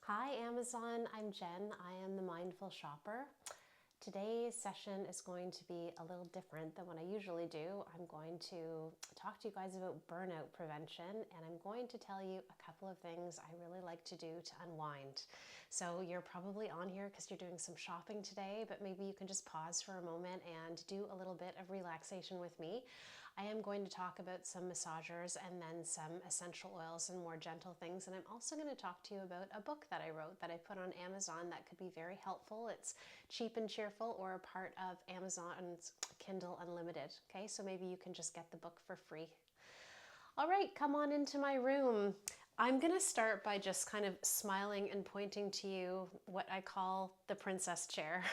Hi Amazon, I'm Jen. I am the Mindful Shopper. Today's session is going to be a little different than what I usually do. I'm going to talk to you guys about burnout prevention, and I'm going to tell you a couple of things I really like to do to unwind. So you're probably on here because you're doing some shopping today, but maybe you can just pause for a moment and do a little bit of relaxation with me. I am going to talk about some massagers and then some essential oils and more gentle things. And I'm also going to talk to you about a book that I wrote that I put on Amazon that could be very helpful. It's cheap and cheerful, or a part of Amazon's Kindle Unlimited. Okay, so maybe you can just get the book for free. All right, come on into my room. I'm going to start by just kind of smiling and pointing to you what I call the princess chair.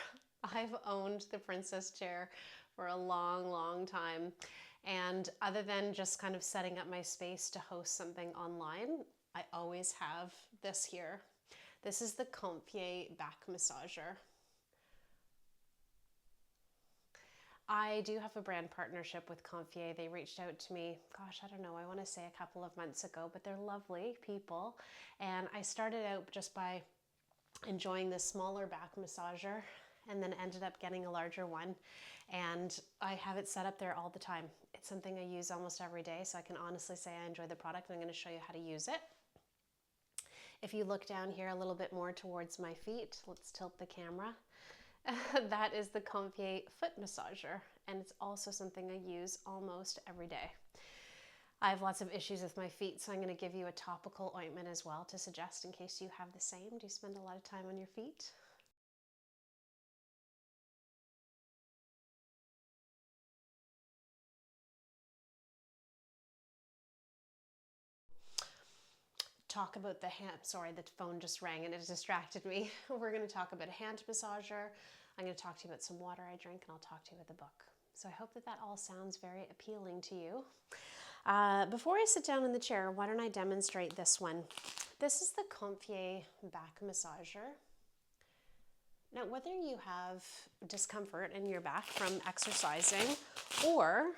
I've owned the princess chair for a long, long time. And other than just kind of setting up my space to host something online, I always have this here. This is the Comfier back massager. I do have a brand partnership with Comfier. They reached out to me, gosh, I don't know, I want to say a couple of months ago, but they're lovely people. And I started out just by enjoying this smaller back massager and then ended up getting a larger one. And I have it set up there all the time. It's something I use almost every day, so I can honestly say I enjoy the product, and I'm going to show you how to use it. If you look down here a little bit more towards my feet, let's tilt the camera. That is the Comfier foot massager, and it's also something I use almost every day. I have lots of issues with my feet, so I'm going to give you a topical ointment as well to suggest in case you have the same. Do you spend a lot of time on your feet? Talk about the hand, sorry, the phone just rang and it distracted me. We're going to talk about a hand massager. I'm going to talk to you about some water I drink, and I'll talk to you about the book. So I hope that that all sounds very appealing to you. Before I sit down in the chair, why don't I demonstrate this one? This is the Comfier back massager. Now, whether you have discomfort in your back from exercising, or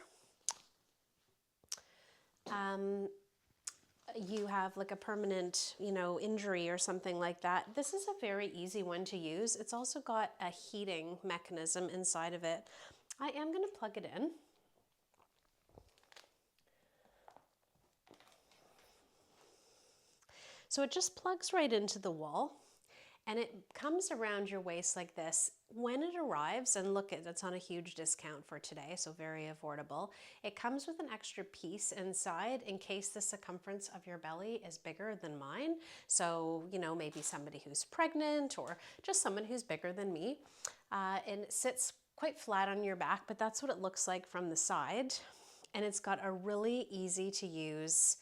you have like a permanent, injury or something like that, this is a very easy one to use. It's also got a heating mechanism inside of it. I am going to plug it in. So it just plugs right into the wall, and it comes around your waist like this. When it arrives, and look, it's on a huge discount for today, so very affordable. It comes with an extra piece inside in case the circumference of your belly is bigger than mine. So, maybe somebody who's pregnant or just someone who's bigger than me. And it sits quite flat on your back, but that's what it looks like from the side. And it's got a really easy to use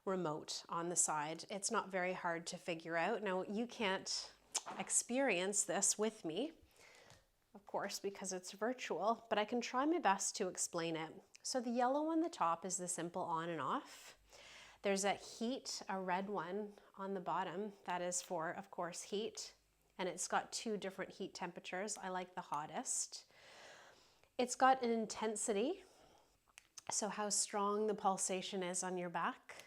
remote on the side. It's not very hard to figure out. Now, you can't experience this with me, of course, because it's virtual, but I can try my best to explain it. So the yellow on the top is the simple on and off. There's a red one on the bottom. That is for, of course, heat. And it's got two different heat temperatures. I like the hottest. It's got an intensity, so how strong the pulsation is on your back.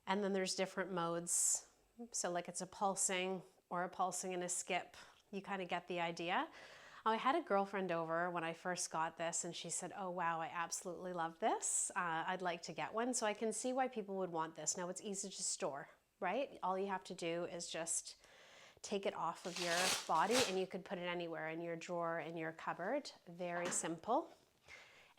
And then there's different modes. So like it's a pulsing or a pulsing and a skip. You kind of get the idea. I had a girlfriend over when I first got this, and she said, oh wow, I absolutely love this. I'd like to get one. So I can see why people would want this. Now it's easy to store, right? All you have to do is just take it off of your body, and you could put it anywhere, in your drawer, in your cupboard. Very simple.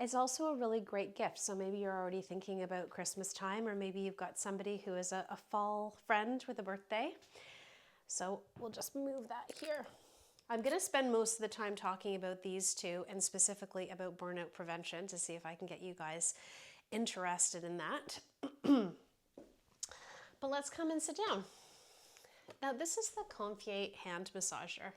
It's also a really great gift. So maybe you're already thinking about Christmas time, or maybe you've got somebody who is a fall friend with a birthday. So we'll just move that here. I'm going to spend most of the time talking about these two, and specifically about burnout prevention, to see if I can get you guys interested in that. But let's come and sit down. Now, this is the Comfier hand massager.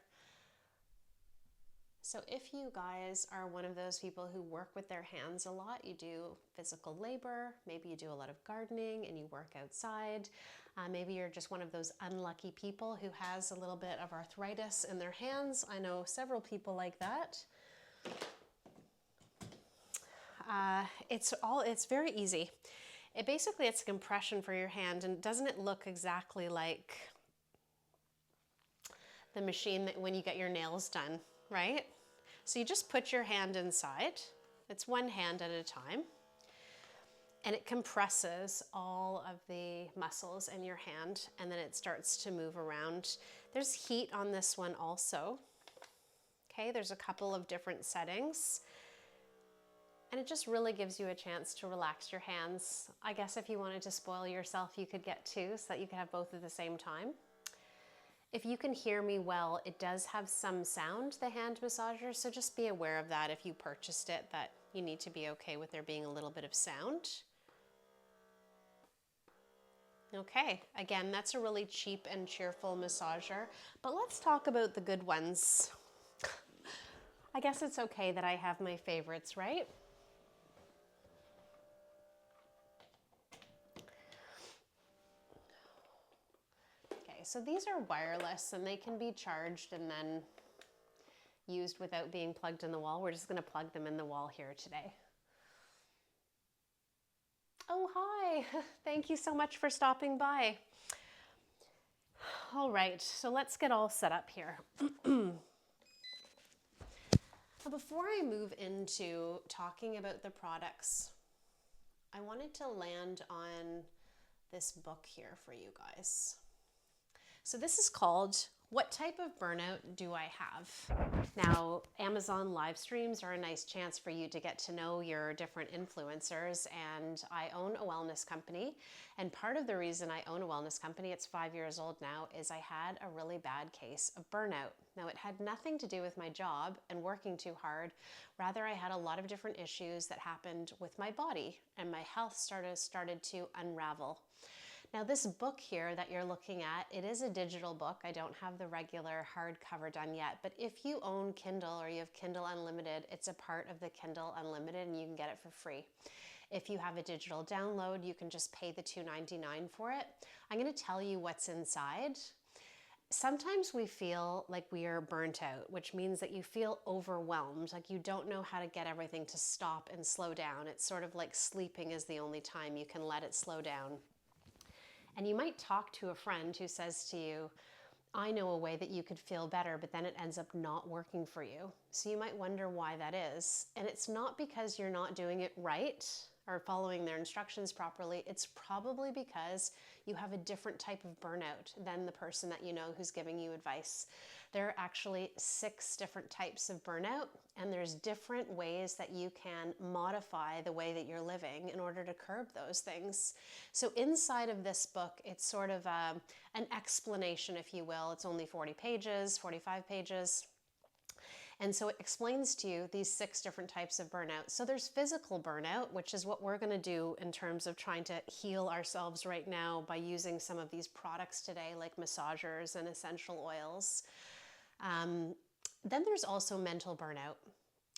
So if you guys are one of those people who work with their hands a lot, you do physical labor, maybe you do a lot of gardening and you work outside, maybe you're just one of those unlucky people who has a little bit of arthritis in their hands. I know several people like that. It's very easy. It's a compression for your hand, and doesn't it look exactly like the machine that when you get your nails done, right? So you just put your hand inside. It's one hand at a time. And it compresses all of the muscles in your hand, and then it starts to move around. There's heat on this one also. Okay, there's a couple of different settings. And it just really gives you a chance to relax your hands. I guess if you wanted to spoil yourself, you could get two so that you could have both at the same time. If you can hear me well, it does have some sound, the hand massager, so just be aware of that if you purchased it, that you need to be okay with there being a little bit of sound. Okay, again, that's a really cheap and cheerful massager, but let's talk about the good ones. I guess it's okay that I have my favorites, right? Okay, so these are wireless and they can be charged and then used without being plugged in the wall. We're just going to plug them in the wall here today. Oh, hi. Thank you so much for stopping by. All right, so let's get all set up here. Before I move into talking about the products, I wanted to land on this book here for you guys. So this is called What Type of Burnout Do I Have? Now, Amazon live streams are a nice chance for you to get to know your different influencers, and I own a wellness company, and part of the reason I own a wellness company, it's 5 years old now, is I had a really bad case of burnout. Now, it had nothing to do with my job and working too hard. Rather, I had a lot of different issues that happened with my body, and my health started to unravel. Now this book here that you're looking at, it is a digital book. I don't have the regular hardcover done yet, but if you own Kindle or you have Kindle Unlimited, it's a part of the Kindle Unlimited and you can get it for free. If you have a digital download, you can just pay the $2.99 for it. I'm going to tell you what's inside. Sometimes we feel like we are burnt out, which means that you feel overwhelmed, like you don't know how to get everything to stop and slow down. It's sort of like sleeping is the only time you can let it slow down. And you might talk to a friend who says to you, I know a way that you could feel better, but then it ends up not working for you. So you might wonder why that is. And it's not because you're not doing it right or following their instructions properly. It's probably because you have a different type of burnout than the person that you know who's giving you advice. There are actually 6 different types of burnout, and there's different ways that you can modify the way that you're living in order to curb those things. So inside of this book, it's sort of an explanation, if you will. It's only 40 pages, 45 pages. And so it explains to you these 6 different types of burnout. So there's physical burnout, which is what we're going to do in terms of trying to heal ourselves right now by using some of these products today, like massagers and essential oils. Then there's also mental burnout,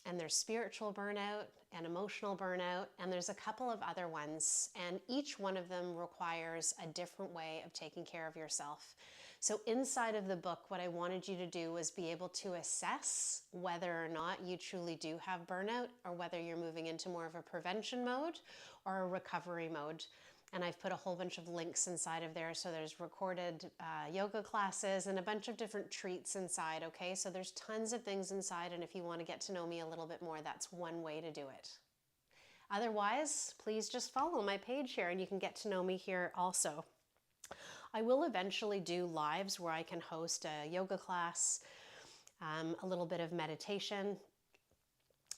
and there's spiritual burnout and emotional burnout, and there's a couple of other ones, and each one of them requires a different way of taking care of yourself. So inside of the book, what I wanted you to do was be able to assess whether or not you truly do have burnout, or whether you're moving into more of a prevention mode or a recovery mode. And I've put a whole bunch of links inside of there. So there's recorded yoga classes and a bunch of different treats inside, okay? So there's tons of things inside, and if you want to get to know me a little bit more, that's one way to do it. Otherwise, please just follow my page here and you can get to know me here also. I will eventually do lives where I can host a yoga class, a little bit of meditation.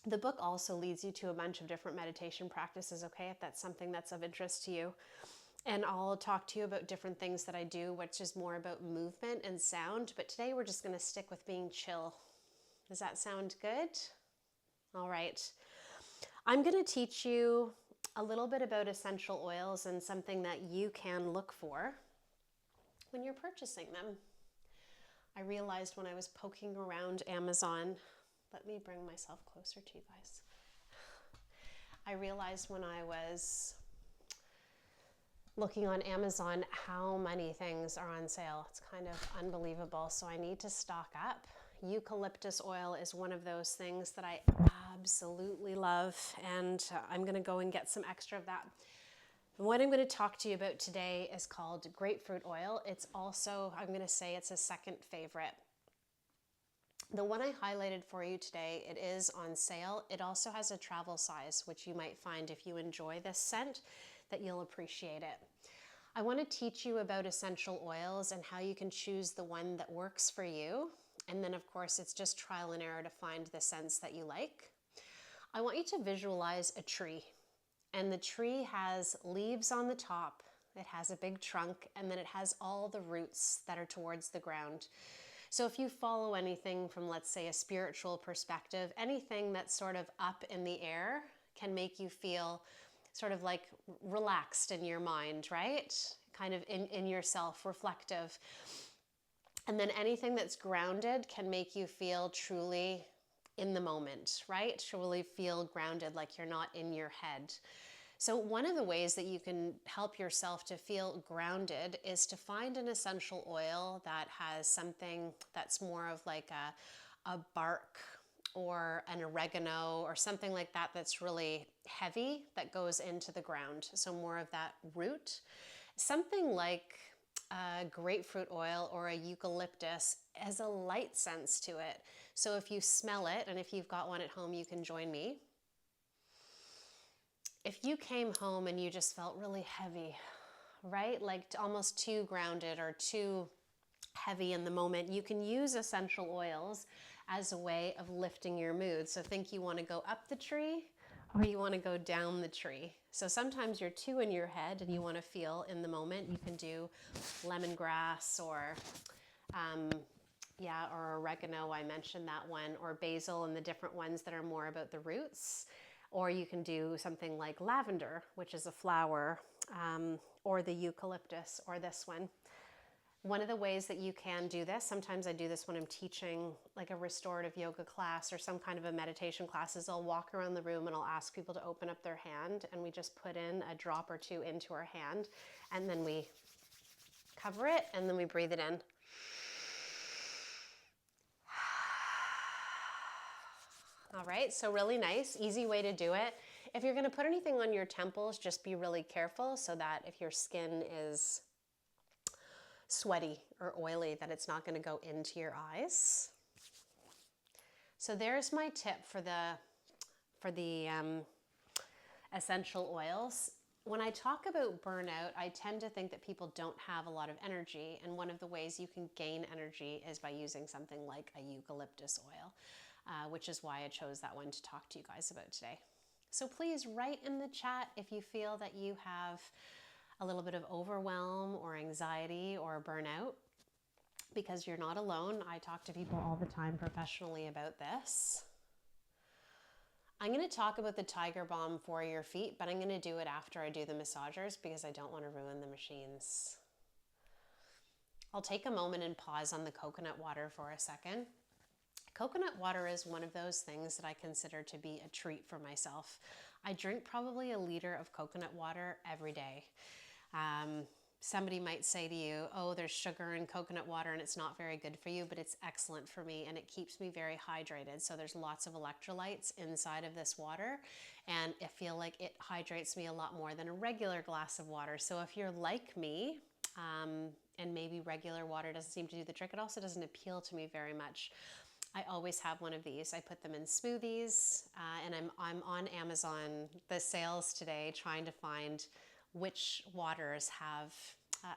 The book also leads you to a bunch of different meditation practices, okay, if that's something that's of interest to you. And I'll talk to you about different things that I do, which is more about movement and sound. But today we're just going to stick with being chill. Does that sound good? All right. I'm going to teach you a little bit about essential oils and something that you can look for when you're purchasing them. I realized when I was poking around Amazon, let me bring myself closer to you guys. I realized when I was looking on Amazon how many things are on sale. It's kind of unbelievable, so I need to stock up. Eucalyptus oil is one of those things that I absolutely love, and I'm going to go and get some extra of that. What I'm going to talk to you about today is called grapefruit oil. It's also, I'm going to say it's a second favorite. The one I highlighted for you today, it is on sale. It also has a travel size, which you might find if you enjoy this scent, that you'll appreciate it. I want to teach you about essential oils and how you can choose the one that works for you. And then of course, it's just trial and error to find the scents that you like. I want you to visualize a tree, and the tree has leaves on the top. It has a big trunk, and then it has all the roots that are towards the ground. So if you follow anything from, let's say, a spiritual perspective, anything that's sort of up in the air can make you feel sort of like relaxed in your mind, right? Kind of in yourself, reflective. And then anything that's grounded can make you feel truly in the moment, right? Truly feel grounded, like you're not in your head. So one of the ways that you can help yourself to feel grounded is to find an essential oil that has something that's more of like a bark or an oregano or something like that that's really heavy that goes into the ground. So more of that root. Something like grapefruit oil or a eucalyptus has a light sense to it. So if you smell it, and if you've got one at home, you can join me. If you came home and you just felt really heavy, right? Like almost too grounded or too heavy in the moment, you can use essential oils as a way of lifting your mood. So think you want to go up the tree or you want to go down the tree. So sometimes you're too in your head and you want to feel in the moment. You can do lemongrass or or oregano, I mentioned that one, or basil and the different ones that are more about the roots. Or you can do something like lavender, which is a flower, or the eucalyptus, or this one. One of the ways that you can do this, sometimes I do this when I'm teaching like a restorative yoga class or some kind of a meditation class, is I'll walk around the room and I'll ask people to open up their hand, and we just put in a drop or two into our hand, and then we cover it, and then we breathe it in. All right, so really nice, easy way to do it. If you're gonna put anything on your temples, just be really careful so that if your skin is sweaty or oily, that it's not gonna go into your eyes. So there's my tip for the essential oils. When I talk about burnout, I tend to think that people don't have a lot of energy, and one of the ways you can gain energy is by using something like a eucalyptus oil. Which is why I chose that one to talk to you guys about today. So please write in the chat if you feel that you have a little bit of overwhelm or anxiety or burnout, because you're not alone. I talk to people all the time professionally about this. I'm going to talk about the Tiger Balm for your feet, but I'm going to do it after I do the massagers because I don't want to ruin the machines. I'll take a moment and pause on the coconut water for a second. Coconut water is one of those things that I consider to be a treat for myself. I drink probably a liter of coconut water every day. Somebody might say to you, oh, there's sugar in coconut water and it's not very good for you, but it's excellent for me and it keeps me very hydrated. So there's lots of electrolytes inside of this water, and I feel like it hydrates me a lot more than a regular glass of water. So if you're like me, and maybe regular water doesn't seem to do the trick, it also doesn't appeal to me very much. I always have one of these. I put them in smoothies, and I'm on Amazon, the sales today, trying to find which waters have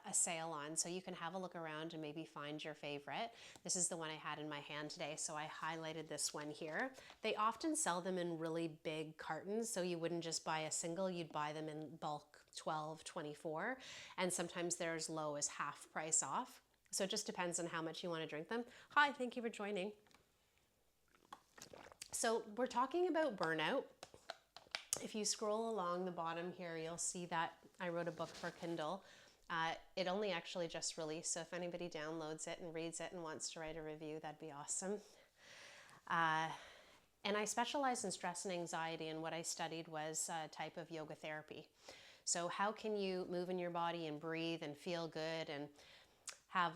a sale on. So you can have a look around and maybe find your favorite. This is the one I had in my hand today, so I highlighted this one here. They often sell them in really big cartons, so you wouldn't just buy a single, you'd buy them in bulk, 12, 24, and sometimes they're as low as half price off. So it just depends on how much you want to drink them. Hi, thank you for joining. So we're talking about burnout. If you scroll along the bottom here, you'll see that I wrote a book for Kindle. It only actually just released, so if anybody downloads it and reads it and wants to write a review, that'd be awesome. And I specialize in stress and anxiety, and what I studied was a type of yoga therapy. So how can you move in your body and breathe and feel good and have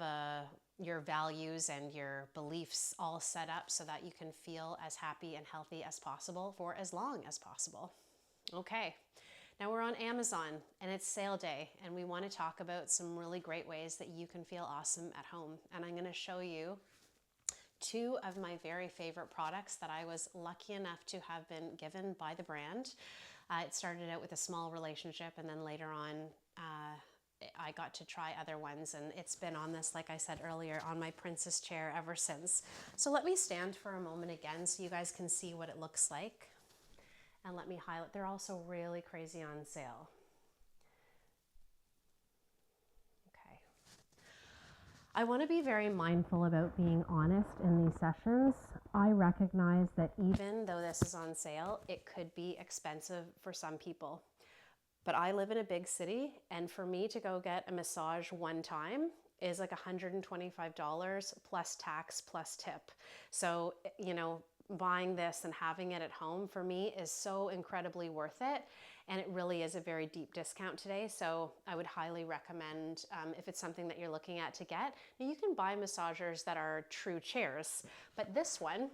your values and your beliefs all set up so that you can feel as happy and healthy as possible for as long as possible. Okay, now we're on Amazon and it's sale day, and we want to talk about some really great ways that you can feel awesome at home. And I'm going to show you two of my very favorite products that I was lucky enough to have been given by the brand. It started out with a small relationship, and then later on I got to try other ones, and it's been on this, like I said earlier, on my princess chair ever since. So let me stand for a moment again so you guys can see what it looks like. And let me highlight, they're also really crazy on sale. Okay. I want to be very mindful about being honest in these sessions. I recognize that even though this is on sale, it could be expensive for some people. But I live in a big city, and for me to go get a massage one time is like $125 plus tax plus tip. So, you know, buying this and having it at home for me is so incredibly worth it. And it really is a very deep discount today. So I would highly recommend, if it's something that you're looking at to get. Now you can buy massagers that are true chairs, but this one,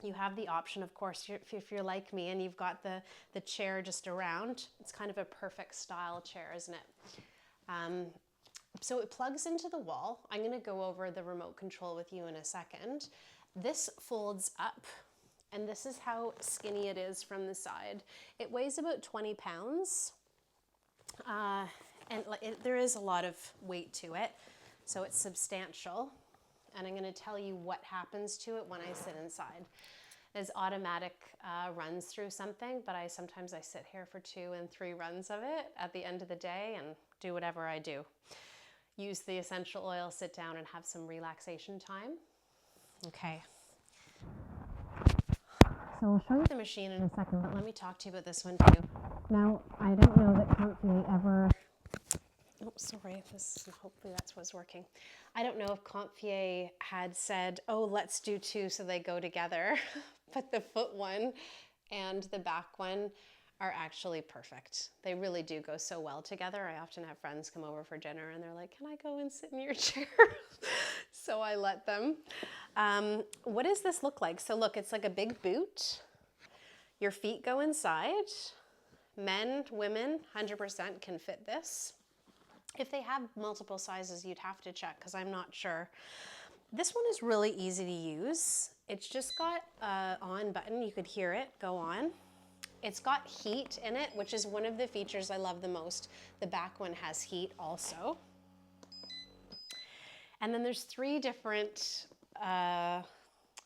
you have the option, of course, if you're like me and you've got the chair just around, it's kind of a perfect style chair, isn't it? So it plugs into the wall. I'm going to go over the remote control with you in a second. This folds up, and this is how skinny it is from the side. It weighs about 20 pounds, and there is a lot of weight to it, so it's substantial. And I'm going to tell you what happens to it when I sit inside. There's automatic runs through something, but sometimes I sit here for 2 and 3 runs of it at the end of the day and do whatever I do. Use the essential oil, sit down and have some relaxation time. Okay. So I'll show you the machine in a second, but let me talk to you about this one too. Now, I don't know that Comfy ever... Oh, sorry, hopefully that's what's working. I don't know if Comfier had said, oh, let's do 2 so they go together, but the foot one and the back one are actually perfect. They really do go so well together. I often have friends come over for dinner and they're like, can I go and sit in your chair? So I let them. What does this look like? So look, it's like a big boot. Your feet go inside. Men, women, 100% can fit this. If they have multiple sizes, you'd have to check because I'm not sure. This one is really easy to use. It's just got an on button. You could hear it go on. It's got heat in it, which is one of the features I love the most. The back one has heat also. And then there's 3 different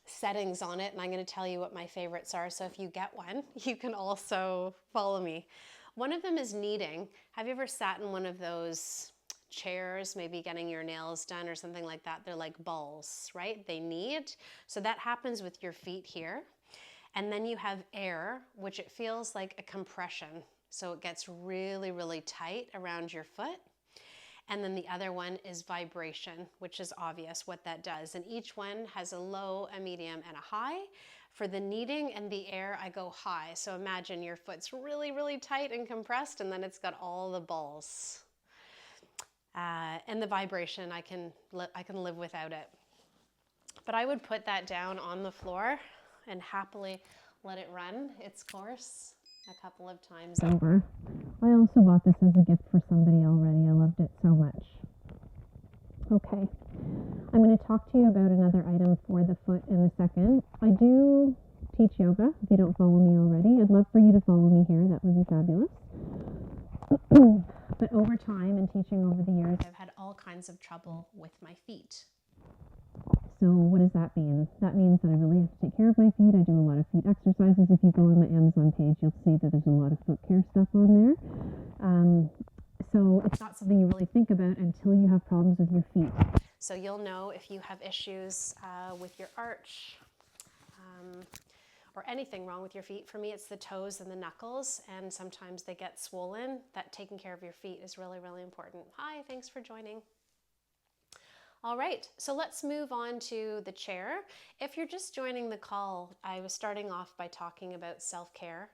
settings on it, and I'm going to tell you what my favorites are. So if you get one, you can also follow me. One of them is kneading. Have you ever sat in one of those chairs, maybe getting your nails done or something like that? They're like balls, right? They knead. So that happens with your feet here. And then you have air, which it feels like a compression. So it gets really, really tight around your foot. And then the other one is vibration, which is obvious what that does. And each one has a low, a medium, and a high. For the kneading and the air, I go high. So imagine your foot's really, really tight and compressed, and then it's got all the balls. And the vibration, I can live without it. But I would put that down on the floor and happily let it run its course a couple of times over. I also bought this as a gift for somebody already. I loved it so much. Okay, I'm going to talk to you about another item for the foot in a second. I do teach yoga, if you don't follow me already. I'd love for you to follow me here. That would be fabulous. But over time and teaching over the years, I've had all kinds of trouble with my feet. So what does that mean? That means that I really have to take care of my feet. I do a lot of feet exercises. If you go on my Amazon page, you'll see that there's a lot of foot care stuff on there. So it's not something you really think about until you have problems with your feet. So you'll know if you have issues with your arch or anything wrong with your feet. For me, it's the toes and the knuckles, and sometimes they get swollen. That taking care of your feet is really, really important. Hi, thanks for joining. All right, so let's move on to the chair. If you're just joining the call, I was starting off by talking about self-care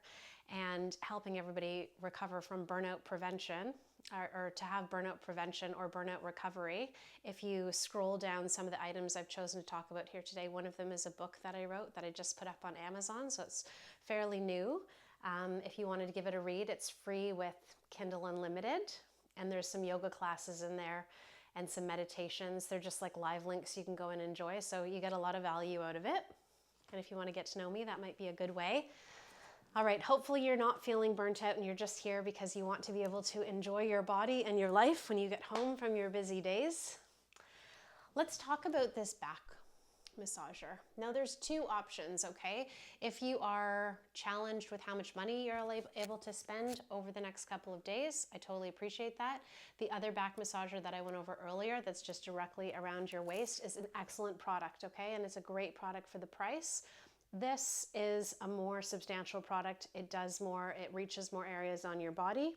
and helping everybody recover from burnout prevention, or to have burnout prevention or burnout recovery. If you scroll down some of the items I've chosen to talk about here today, one of them is a book that I wrote that I just put up on Amazon, so it's fairly new. If you wanted to give it a read, it's free with Kindle Unlimited, and there's some yoga classes in there and some meditations. They're just like live links you can go and enjoy, so you get a lot of value out of it. And if you want to get to know me, that might be a good way. All right, hopefully you're not feeling burnt out and you're just here because you want to be able to enjoy your body and your life when you get home from your busy days. Let's talk about this back massager. Now there's two options, okay? If you are challenged with how much money you're able to spend over the next couple of days, I totally appreciate that. The other back massager that I went over earlier that's just directly around your waist is an excellent product, okay? And it's a great product for the price. This is a more substantial product. It does more, it reaches more areas on your body.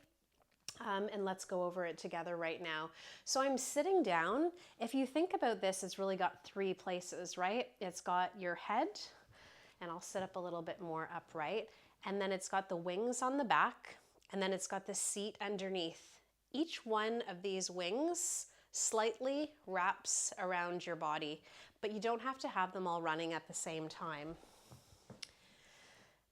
And let's go over it together right now. So I'm sitting down. If you think about this, it's really got three places, right? It's got your head, and I'll sit up a little bit more upright. And then it's got the wings on the back, and then it's got the seat underneath. Each one of these wings slightly wraps around your body, but you don't have to have them all running at the same time.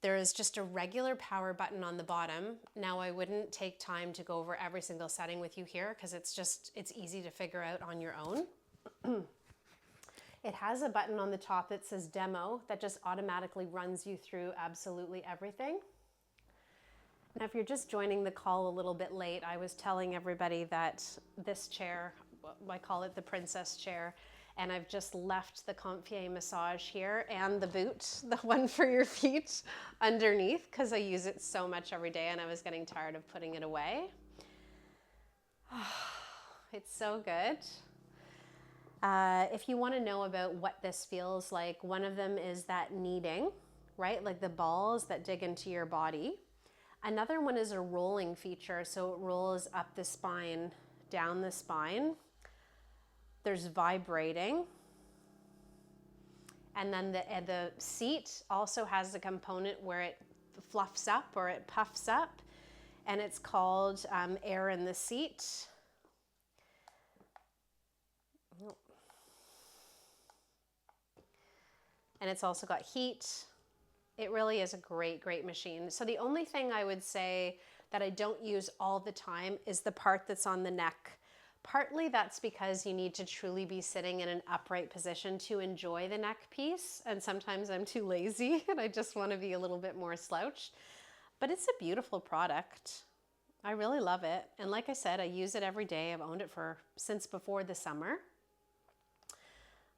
There is just a regular power button on the bottom. Now I wouldn't take time to go over every single setting with you here because it's easy to figure out on your own. It has a button on the top that says demo that just automatically runs you through absolutely everything. Now if you're just joining the call a little bit late, I was telling everybody that this chair, I call it the princess chair, and I've just left the Comfier massage here and the boot, the one for your feet, underneath because I use it so much every day and I was getting tired of putting it away. It's so good. If you want to know about what this feels like, one of them is that kneading, right? Like the balls that dig into your body. Another one is a rolling feature, so it rolls up the spine, down the spine. There's vibrating. And then the seat also has a component where it fluffs up or it puffs up, and it's called air in the seat. And it's also got heat. It really is a great, great machine. So the only thing I would say that I don't use all the time is the part that's on the neck. Partly that's because you need to truly be sitting in an upright position to enjoy the neck piece. And sometimes I'm too lazy and I just want to be a little bit more slouched. But it's a beautiful product. I really love it. And like I said, I use it every day. I've owned it since before the summer.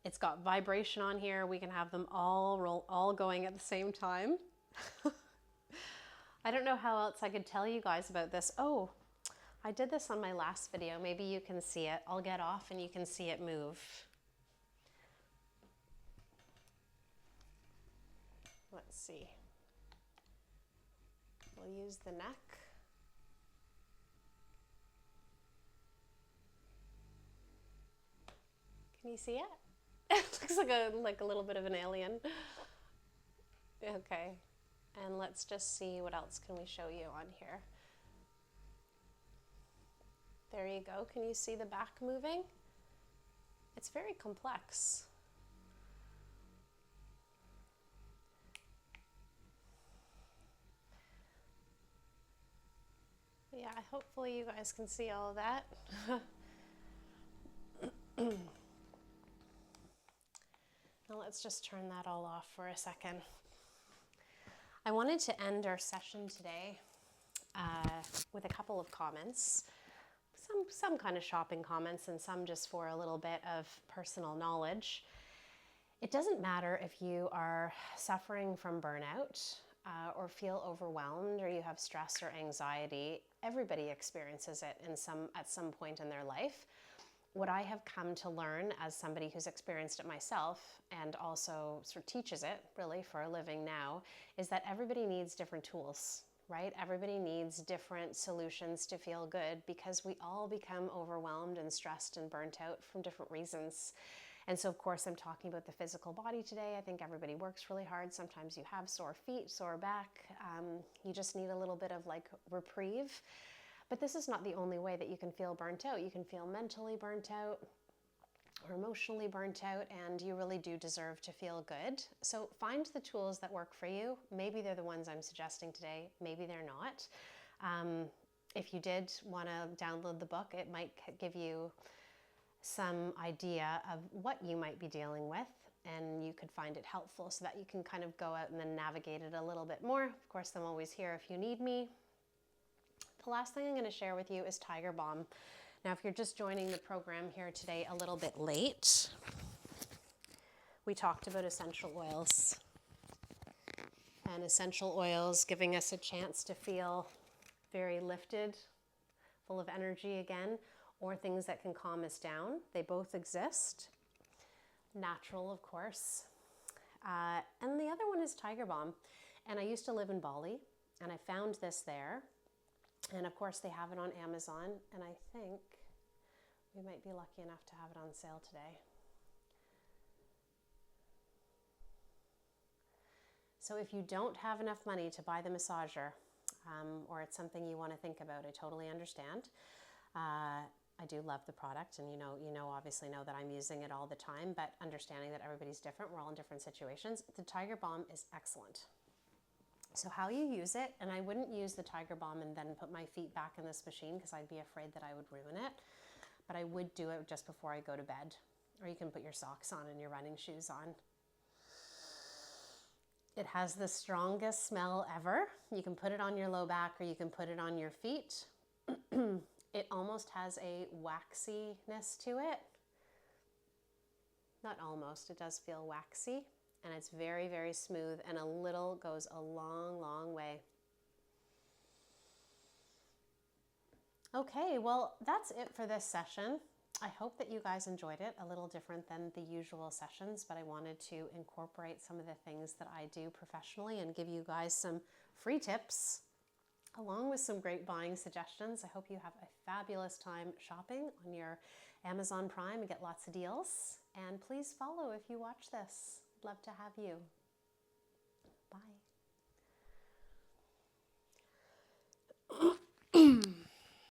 It's got vibration on here. We can have them all going at the same time. I don't know how else I could tell you guys about this. Oh, I did this on my last video. Maybe you can see it. I'll get off and you can see it move. Let's see. We'll use the neck. Can you see it? It looks like a little bit of an alien. Okay. And let's just see what else can we show you on here. There you go. Can you see the back moving? It's very complex. Yeah, hopefully you guys can see all of that. Now let's just turn that all off for a second. I wanted to end our session today with a couple of comments. Some kind of shopping comments and some just for a little bit of personal knowledge. It doesn't matter if you are suffering from burnout or feel overwhelmed or you have stress or anxiety. Everybody experiences it at some point in their life. What I have come to learn as somebody who's experienced it myself and also sort of teaches it really for a living now is that everybody needs different tools. Right? Everybody needs different solutions to feel good because we all become overwhelmed and stressed and burnt out from different reasons. And so, of course, I'm talking about the physical body today. I think everybody works really hard. Sometimes you have sore feet, sore back. You just need a little bit of like reprieve. But this is not the only way that you can feel burnt out. You can feel mentally burnt out or emotionally burnt out, and you really do deserve to feel good. So find the tools that work for you. Maybe they're the ones I'm suggesting today. Maybe they're not. If you did want to download the book, it might give you some idea of what you might be dealing with, and you could find it helpful so that you can kind of go out and then navigate it a little bit more. Of course, I'm always here if you need me. The last thing I'm going to share with you is Tiger Balm. Now, if you're just joining the program here today a little bit late, we talked about essential oils. And essential oils giving us a chance to feel very lifted, full of energy again, or things that can calm us down. They both exist. Natural, of course. And the other one is Tiger Balm. And I used to live in Bali, and I found this there. And of course, they have it on Amazon, and I think we might be lucky enough to have it on sale today. So if you don't have enough money to buy the massager, or it's something you want to think about, I totally understand. I do love the product, and obviously know that I'm using it all the time, but understanding that everybody's different, we're all in different situations. The Tiger Balm is excellent. So how you use it, and I wouldn't use the Tiger Balm and then put my feet back in this machine because I'd be afraid that I would ruin it, but I would do it just before I go to bed, or you can put your socks on and your running shoes on. It has the strongest smell ever. You can put it on your low back or you can put it on your feet. It almost has a waxiness to it. Not almost, it does feel waxy, and it's very, very smooth, and a little goes a long, long way. Okay, well, that's it for this session. I hope that you guys enjoyed it, a little different than the usual sessions, but I wanted to incorporate some of the things that I do professionally and give you guys some free tips, along with some great buying suggestions. I hope you have a fabulous time shopping on your Amazon Prime and get lots of deals. And please follow if you watch this. I'd love to have you. Bye.